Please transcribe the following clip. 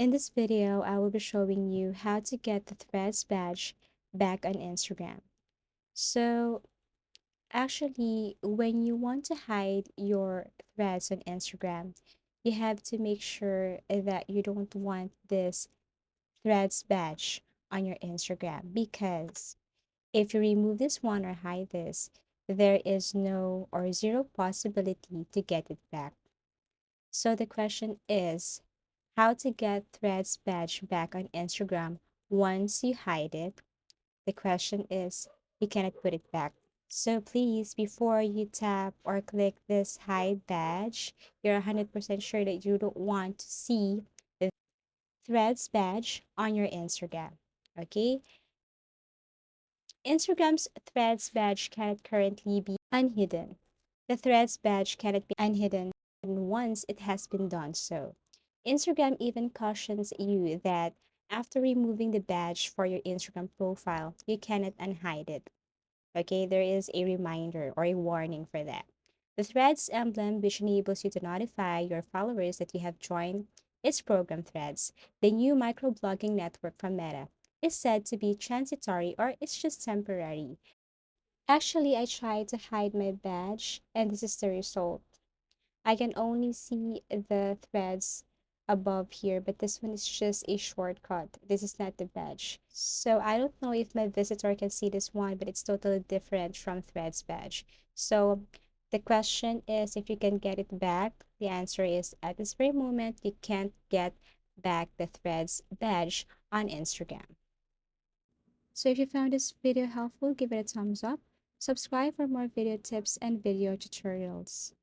In this video, I will be showing you how to get the Threads badge back on Instagram. So, actually, when you want to hide your threads on Instagram, you have to make sure that you don't want this Threads badge on your Instagram because if you remove this one or hide this, there is no or zero possibility to get it back. So the question is how to get Threads badge back on Instagram once you hide it. The question is you cannot put it back. So please, before you tap or click this hide badge, you're 100% sure that you don't want to see the Threads badge on your Instagram. Okay? Instagram's Threads badge cannot currently be unhidden. The Threads badge cannot be unhidden once it has been done so. Instagram even cautions you that after removing the badge for your Instagram profile, you cannot unhide it. Okay, there is a reminder or a warning for that. The Threads emblem, which enables you to notify your followers that you have joined its program Threads, the new microblogging network from Meta, is said to be transitory or it's just temporary. Actually, I tried to hide my badge, and this is the result. I can only see the threads above here, but this one is just a shortcut. This is not the badge. So I don't know if my visitor can see this one, but it's totally different from threads badge. So the question is if you can get it back. The answer is at this very moment, you can't get back the threads badge on Instagram. So if you found this video helpful, give it a thumbs up. Subscribe for more video tips and video tutorials.